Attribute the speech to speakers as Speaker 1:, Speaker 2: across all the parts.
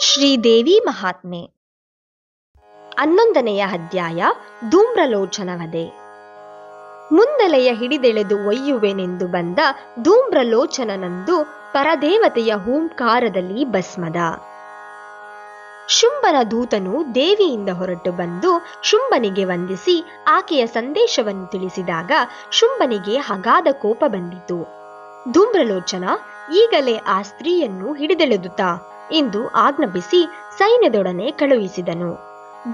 Speaker 1: ಶ್ರೀದೇವಿ ಮಹಾತ್ಮೆ 11ನೆಯ ಅಧ್ಯಾಯ. ಧೂಮ್ರಲೋಚನ ವಧೆ. ಮುಂದಲೆಯ ಹಿಡಿದೆಳೆದು ಒಯ್ಯುವೆನೆಂದು ಬಂದ ಧೂಮ್ರಲೋಚನನಂದು ಪರದೇವತೆಯ ಹೂಂಕಾರದಲ್ಲಿ ಭಸ್ಮದ. ಶುಂಭನ ದೂತನು ದೇವಿಯಿಂದ ಹೊರಟು ಬಂದು ಶುಂಭನಿಗೆ ವಂದಿಸಿ ಆಕೆಯ ಸಂದೇಶವನ್ನು ತಿಳಿಸಿದಾಗ ಶುಂಭನಿಗೆ ಅಗಾಧ ಕೋಪ ಬಂದಿತು. ಧೂಮ್ರಲೋಚನ, ಈಗಲೇ ಆ ಸ್ತ್ರೀಯನ್ನು ಹಿಡಿದೆಳೆದುತಾ ಎಂದು ಆಜ್ಞಾಪಿಸಿ ಸೈನ್ಯದೊಡನೆ ಕಳುಹಿಸಿದನು.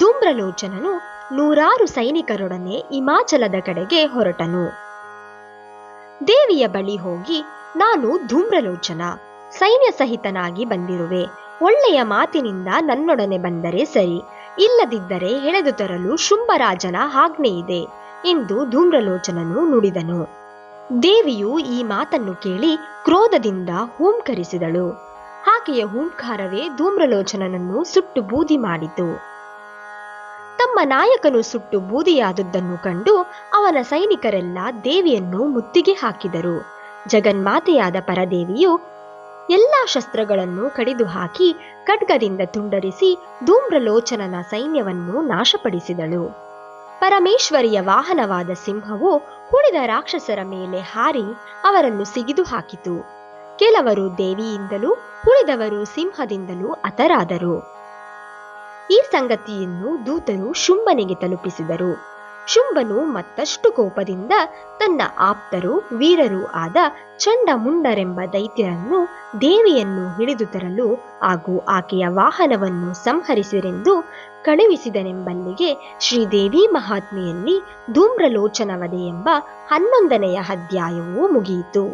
Speaker 1: ಧೂಮ್ರಲೋಚನನು 100 ಸೈನಿಕರೊಡನೆ ಹಿಮಾಚಲದ ಕಡೆಗೆ ಹೊರಟನು. ದೇವಿಯ ಬಳಿ ಹೋಗಿ, ನಾನು ಧೂಮ್ರಲೋಚನ, ಸೈನ್ಯ ಸಹಿತನಾಗಿ ಬಂದಿರುವೆ. ಒಳ್ಳೆಯ ಮಾತಿನಿಂದ ನನ್ನೊಡನೆ ಬಂದರೆ ಸರಿ, ಇಲ್ಲದಿದ್ದರೆ ಎಳೆದು ತರಲು ಶುಂಭರಾಜನ ಆಜ್ಞೆ ಇದೆ ಎಂದು ಧೂಮ್ರಲೋಚನನು ನುಡಿದನು. ದೇವಿಯು ಈ ಮಾತನ್ನು ಕೇಳಿ ಕ್ರೋಧದಿಂದ ಹೂಂಕರಿಸಿದಳು. ಆಕೆಯ ಹೂಂಕಾರವೇ ಧೂಮ್ರಲೋಚನನನ್ನು ಸುಟ್ಟು ಬೂದಿ ಮಾಡಿತು. ತಮ್ಮ ನಾಯಕನು ಸುಟ್ಟು ಬೂದಿಯಾದುದನ್ನು ಕಂಡು ಅವನ ಸೈನಿಕರೆಲ್ಲ ದೇವಿಯನ್ನು ಮುತ್ತಿಗೆ ಹಾಕಿದರು. ಜಗನ್ಮಾತೆಯಾದ ಪರದೇವಿಯು ಎಲ್ಲಾ ಶಸ್ತ್ರಗಳನ್ನು ಕಡಿದು ಹಾಕಿ ಖಡ್ಗದಿಂದ ತುಂಡರಿಸಿ ಧೂಮ್ರಲೋಚನನ ಸೈನ್ಯವನ್ನು ನಾಶಪಡಿಸಿದಳು. ಪರಮೇಶ್ವರಿಯ ವಾಹನವಾದ ಸಿಂಹವು ಉಳಿದ ರಾಕ್ಷಸರ ಮೇಲೆ ಹಾರಿ ಅವರನ್ನು ಸಿಗಿದು ಹಾಕಿತು. ಕೆಲವರು ದೇವಿಯಿಂದಲೂ ಉಳಿದವರು ಸಿಂಹದಿಂದಲೂ ಹತರಾದರು. ಈ ಸಂಗತಿಯನ್ನು ದೂತರು ಶುಂಭನಿಗೆ ತಲುಪಿಸಿದರು. ಶುಂಭನು ಮತ್ತಷ್ಟು ಕೋಪದಿಂದ ತನ್ನ ಆಪ್ತರು ವೀರರೂ ಆದ ಚಂಡಮುಂಡರೆಂಬ ದೈತ್ಯರನ್ನು ದೇವಿಯನ್ನು ಹಿಡಿದು ತರಲು ಹಾಗೂ ಆಕೆಯ ವಾಹನವನ್ನು ಸಂಹರಿಸಿರೆಂದು ಕಳುಹಿಸಿದನೆಂಬಲ್ಲಿಗೆ ಶ್ರೀದೇವಿ ಮಹಾತ್ಮೆಯಲ್ಲಿ ಧೂಮ್ರಲೋಚನ ವಧೆ ಎಂಬ 11ನೆಯ ಅಧ್ಯಾಯವು ಮುಗಿಯಿತು.